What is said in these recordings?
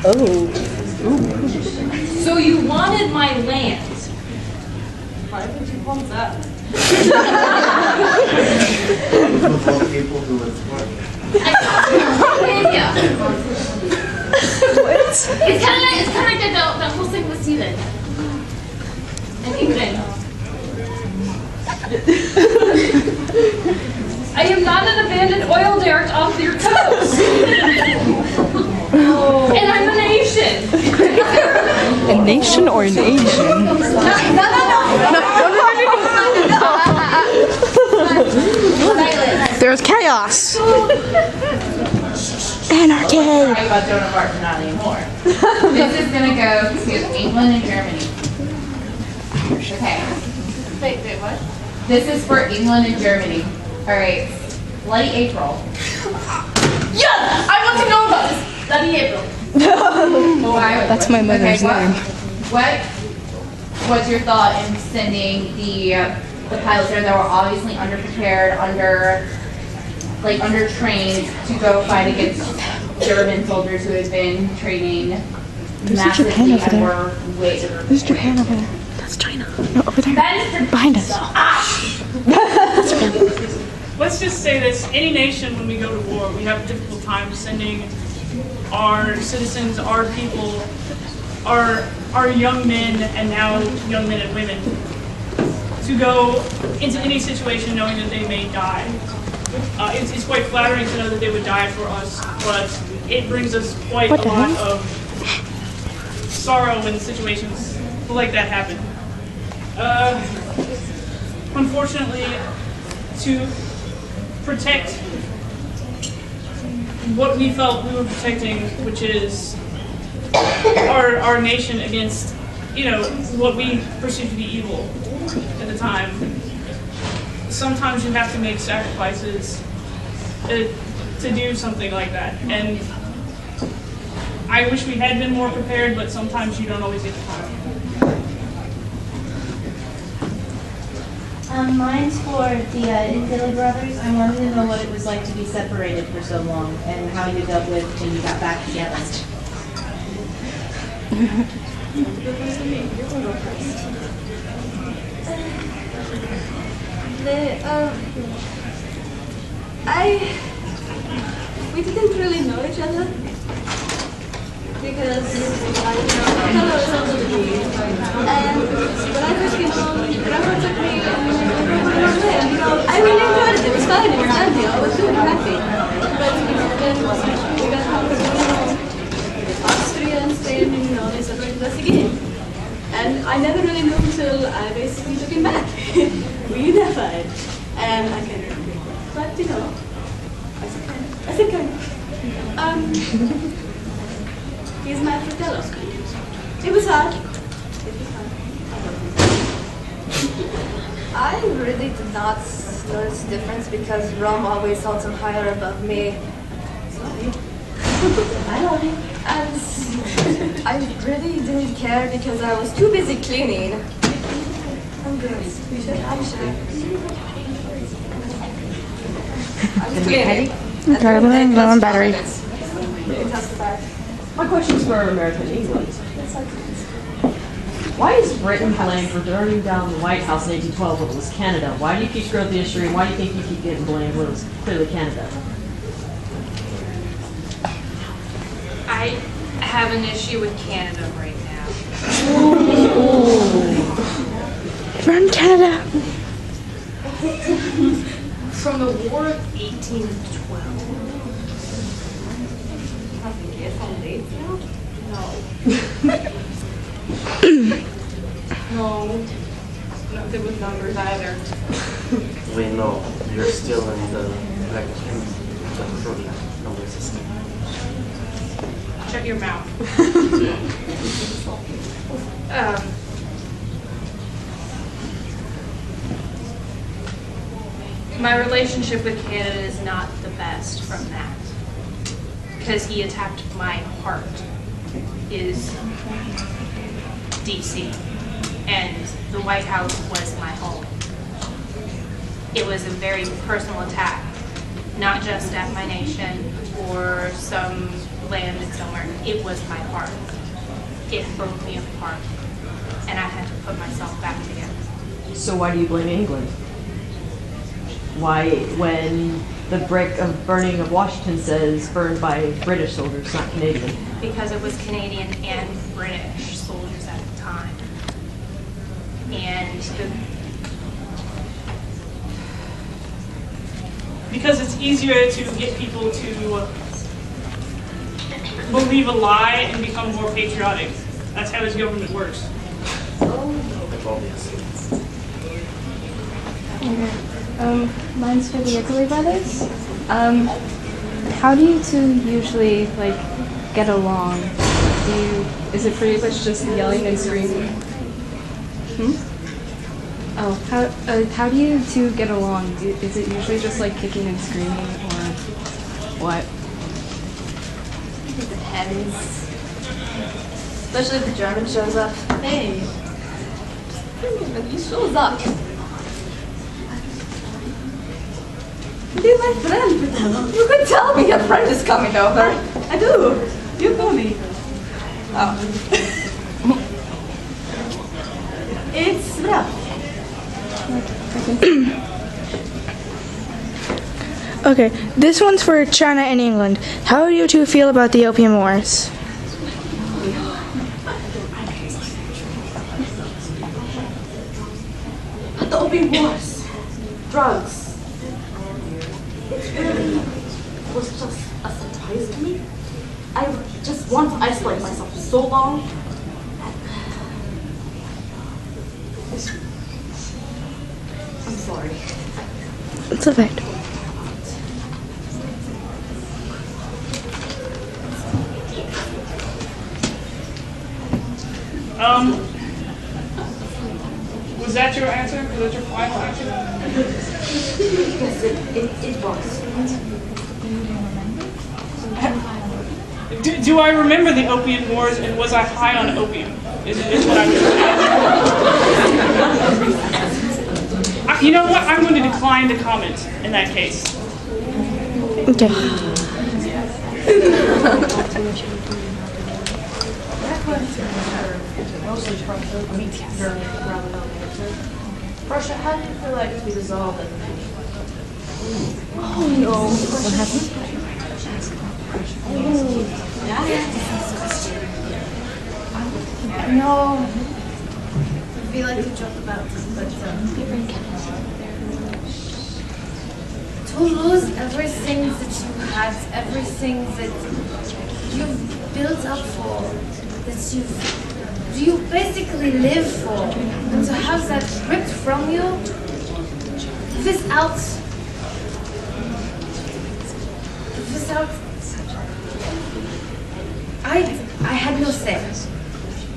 Oh. So you wanted my land. Why would you want that? People who would support me. Yeah. What? It's kind of like that whole thing with Steven. And Ingrid. I am not an abandoned oil derrick off your coast. Oh. And I'm a nation. A nation or an Asian? No. There's chaos. Anarchy. Sorry about Joan of Arc, not anymore. This is gonna go to England and Germany. Okay. Wait, what? This is for England and Germany. Alright. Bloody April. Yes! I want to know about this. Bloody April. That's my mother's name. What's your thought in sending the pilots there that were obviously underprepared, undertrained to go fight against German soldiers who had been training massively and were way There's Japan over there. That's China. No, over there. That is Behind us. Let's just say this, any nation when we go to war, we have a difficult time sending our citizens, our people, our young men and now young men and women to go into any situation knowing that they may die. It's quite flattering to know that they would die for us, but it brings us quite a lot of sorrow when situations like that happen. Unfortunately, to protect what we felt we were protecting, which is our nation against, what we perceived to be evil at the time. Sometimes you have to make sacrifices to do something like that. And I wish we had been more prepared, but sometimes you don't always get the time. Mine's for the Hetalia brothers. I wanted to know what it was like to be separated for so long and how you dealt with when you got back together. We didn't really know each other because Hetalia was also the kid. And when I first came home, Grandpa took me and I really enjoyed it. It was fun. It was handy. I was super happy. But then we got home from Austria and Spain, and they separated us again. And I never really knew until I basically took him back. We unified. And I can't remember. But I think I know. He's my fratello. It was hard. I really did not notice the difference because Rome always held him higher above me. And I really didn't care because I was too busy cleaning. I'm good. I'm sure. I was cleaning. Okay, I'm low on battery. My question's for American England. Why is Britain blamed for burning down the White House in 1812 when it was Canada? Why do you keep screwing up the history, and why do you think you keep getting blamed when it was clearly Canada? I have an issue with Canada right now. Run, Canada! From the War of 1812. No, not good with numbers either. We know you're still in the number system. Shut your mouth. My relationship with Canada is not the best from that. Because he attacked my heart is DC. And the White House was my home. It was a very personal attack, not just at my nation or some landed somewhere. It was my heart. It broke me apart. And I had to put myself back together. So why do you blame England? Why, when the brick of burning of Washington says burned by British soldiers, not Canadian? Because it was Canadian and British soldiers at the time. And Because it's easier to get people to believe a lie and become more patriotic. That's how his government works. Mine's for the Italy brothers. How do you two usually like get along? Is it pretty much just yelling and screaming? Oh, how do you two get along? Is it usually just like kicking and screaming, or what? It depends. Especially if the German shows up. Hey. He shows up. Be my friend. You could tell me your friend is coming over. I do. You call me. Oh. It's rough. Okay, this one's for China and England. How do you two feel about the Opium Wars? The opium wars. Drugs. It really was just a surprise to me. I just want to isolate myself so long. I'm sorry. It's a fact. Was that your answer? Was that your final answer? Yes, it was. Do I remember the Opium Wars, and was I high on opium? Is what I'm You know what? I'm going to decline to comment in that case. Okay. Russia, how do you feel like it be resolved in the future? Oh no. What happened? No. We like to joke about this, but to lose everything that you had, everything that you've built up for, that you basically live for, and to have that ripped from you without I had no say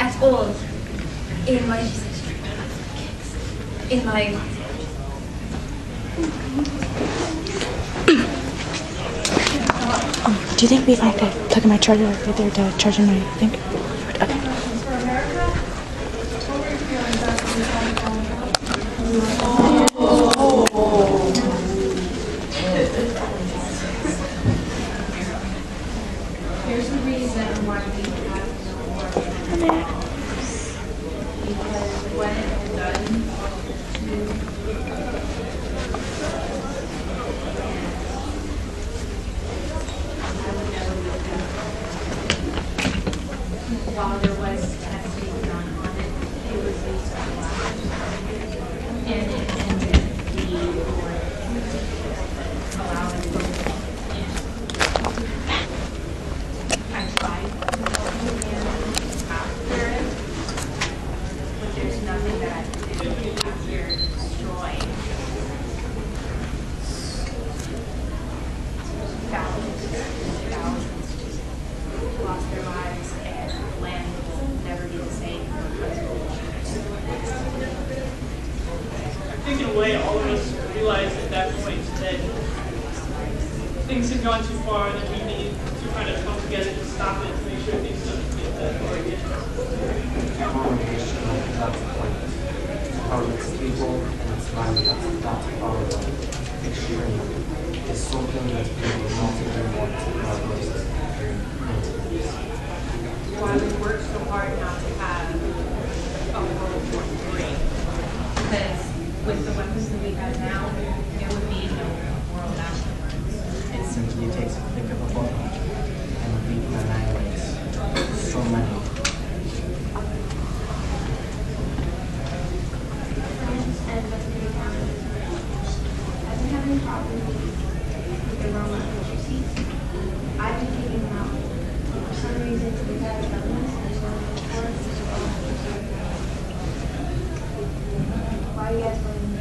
at all in my Do you think we find a plug in my charger right there to charge in my thing? Okay. Here's the reason why we have no more. Because when it's done, while there was testing done on it, it was based on lab. And it ended the allowing I tried after it, but there's nothing that I can do after destroying thousands lost their lives, and land will never be the same. I think in a way all of us realized at that point that things had gone too far and that we need to kind of come together to stop it, to make sure things don't get that far again. Communication, that's the point. Our next people and it's value, that's our extreme. It's something that we will not even want to have. many. I've been having problems with the Roma refugees. I've been kicking them out. For some reason, the entire government is running for it. Why are you guys running?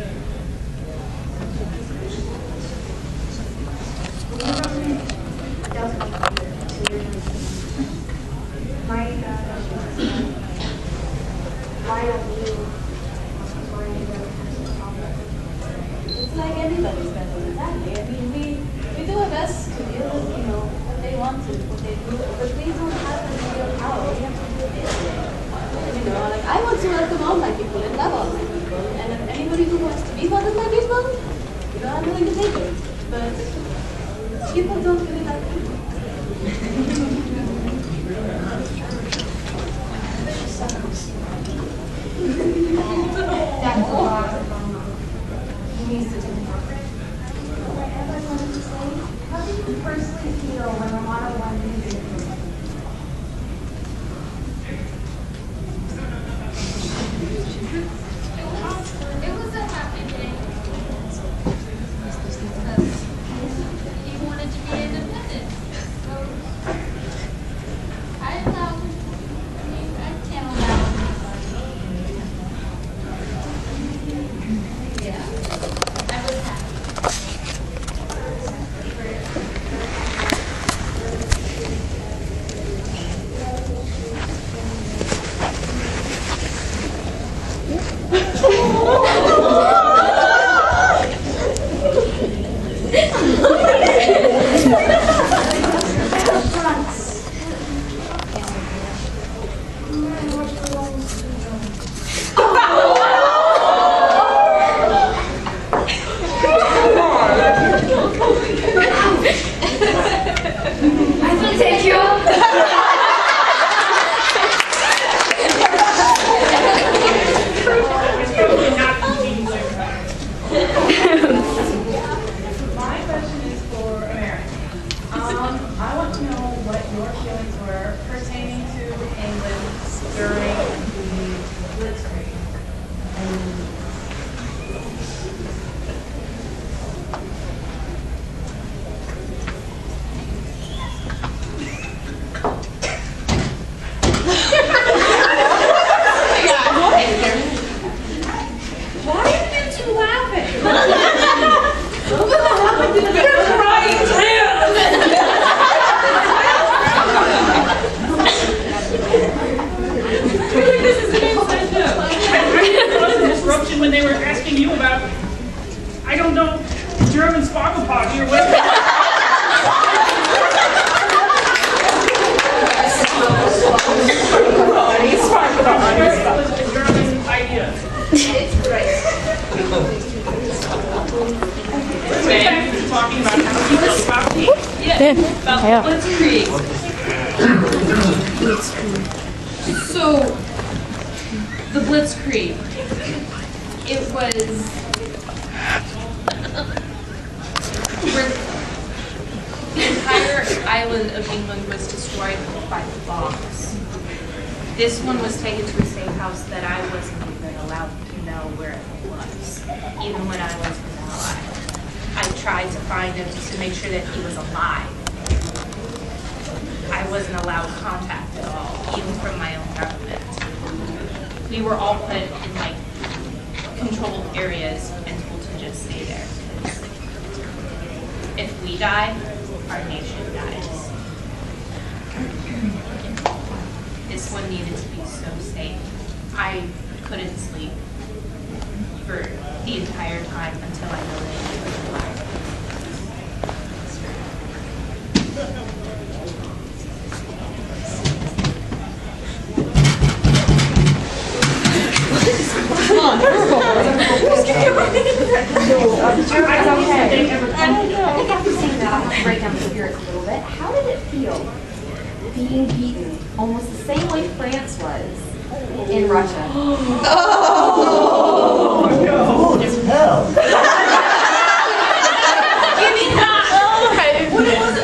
The government doesn't make it, so you're doing it. My why don't you find a problem? It's like anybody's better exactly. I mean, we do our best to deal with, what they want to, what they do, but we don't have any real power. We have to do it this way. Like I want to welcome all my people and love all my people, and if anybody who wants to be one of my people, I'm willing to take it. But people don't really like people. That's a lot of he needs to do more. What I wanted to say, how do you personally feel when Romano won music? It was a happy day. He wanted to be independent. So I allowed him. I can't allow him. Yeah. I was happy. When they were asking you about, I don't know, German Spargelparty or whatever. It was a German idea. It's great. Back to talking about how you feel about the Yeah. Blitzkrieg. So, the Blitzkrieg. It was where the entire island of England was destroyed by the bombs. This one was taken to a safe house that I wasn't even allowed to know where it was, even when I was an ally. I tried to find him to make sure that he was alive. I wasn't allowed contact at all, even from my own government. We were all put in like controlled areas and told to just stay there. If we die, our nation dies. This one needed to be so safe. I couldn't sleep for the entire time until I know that he was alive. I think after seeing that, I'll have to break down the spirits a little bit. How did it feel being beaten almost the same way France was in Russia? Oh, it's hell. Give me that!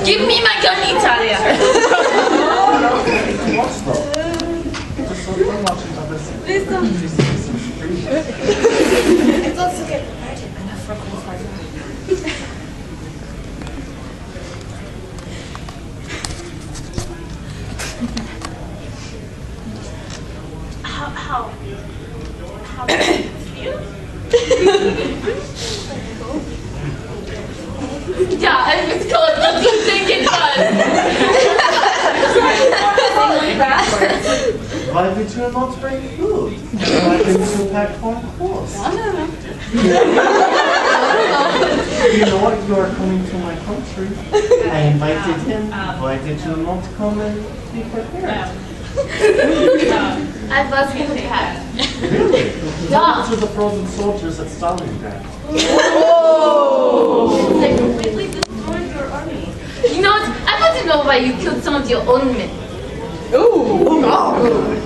Give me my gun, Hetalia! How do you feel? Yeah, it's called what do you think it was? Why did you not bring food? Why didn't you pack more clothes? You know what? You are coming to my country. I invited him. Why did you not come and be prepared? I was prepared. Really? Yeah. To the frozen soldiers at Stalingrad. They completely destroyed your army. You know what? I want to know why you killed some of your own men.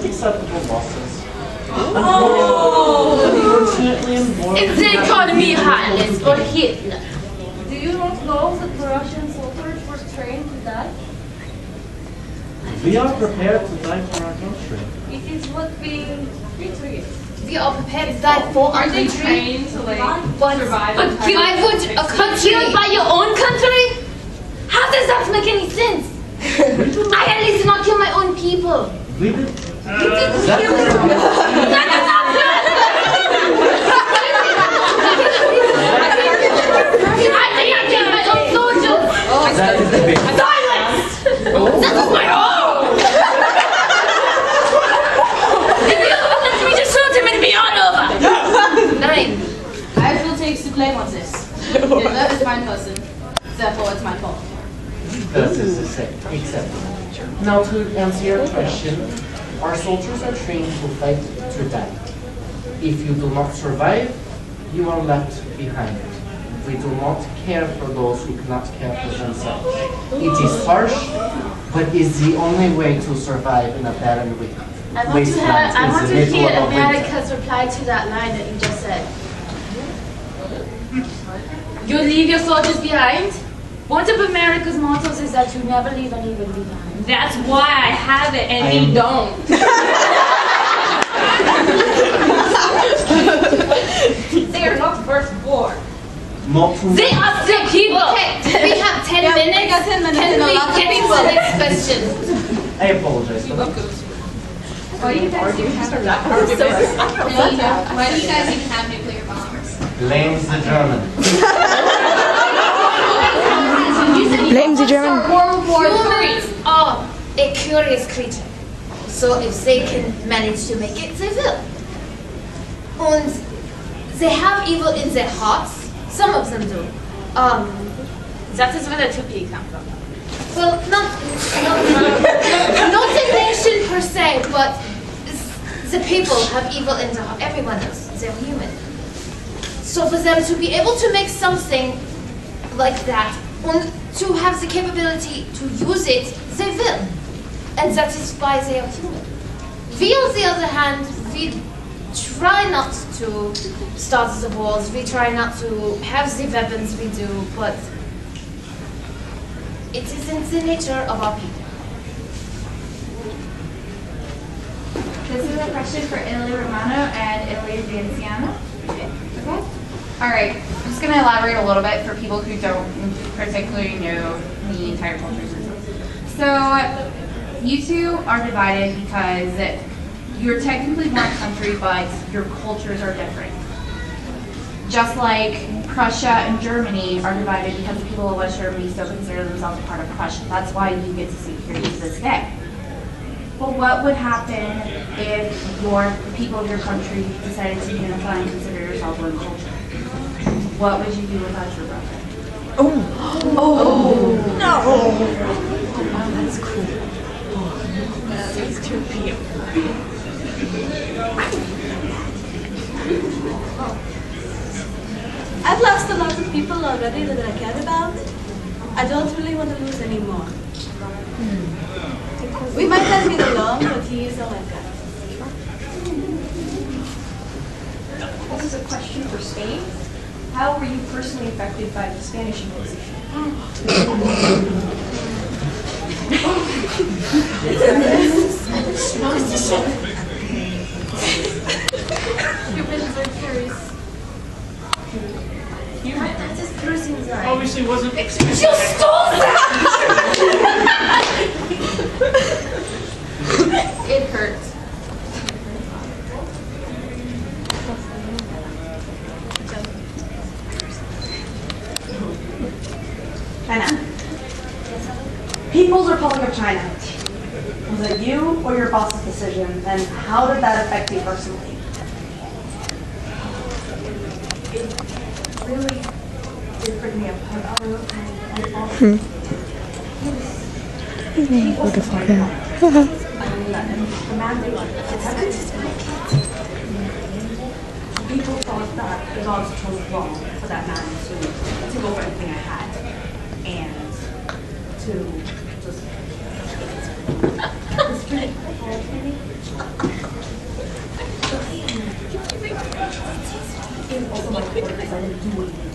Acceptable losses. Unfortunately, It's the economy Highlands or Hitler. Do you not know that the Russian soldiers were trained to die? we are prepared to die for our country. It is what we retreat. We are prepared to die for our country. Trained to like But survive. why would a country killed by your own country? How does that make any sense? I at least did not kill my own people. We did. That is not good. I think I killed my own soldiers. That is the big. Silence! That is my own. If you let me just shoot him and be on over. 9. I will take the blame on this. Hitler is my person. Therefore, it's my fault. That is acceptable. Now to answer your question, our soldiers are trained to fight to die. If you do not survive, you are left behind. We do not care for those who cannot care for themselves. It is harsh, but is the only way to survive in a barren wasteland. I want to in the hear middle of winter. America's reply to that line that you just said. You leave your soldiers behind? One of America's mottos is that you never leave anyone behind. That's why I have it and he don't. They are not firstborn. Not to They are still people. Okay, we have 10 minutes. we got 10 minutes Can and a we lot of get to people. the next question? I apologize for that. Why do you guys even have Why do you guys even have nuclear bombs? Blames the German. Blames the German. Humans are a curious creature. So if they can manage to make it, they will. And they have evil in their hearts. Some of them do. That is where the 2P come from. Well, not the nation per se, but the people have evil in their heart. Everyone does. They're human. So for them to be able to make something like that, and to have the capability to use it, they will. And that is why they are human. We, on the other hand, we try not to start the wars, we try not to have the weapons we do, but it is in the nature of our people. This is a question for Italy Romano and Italy Vinciano. Okay. All right. I'm just going to elaborate a little bit for people who don't particularly know the entire culture system. So, you two are divided because you're technically one country, but your cultures are different. Just like Prussia and Germany are divided because the people of West Germany still consider themselves a part of Prussia. That's why you get to sit here to this day. But what would happen if the people of your country decided to unify and consider yourself one culture? What would you do without your brother? No. Oh, that's cool. That's too cute. I've lost a lot of people already that I cared about. I don't really want to lose any more. We might not get along, but he is all I've got. This is a question for Spain. How were you personally affected by the Spanish Inquisition? Humans are curious. That is cruising design. Obviously wasn't. You stole that! it you or your boss's decision, and how did that affect you personally? It really did bring me apart. My boss, he wasn't right now. And the man they people thought that it was totally wrong for that man to take over everything I had and to just it also my fault because I didn't do it.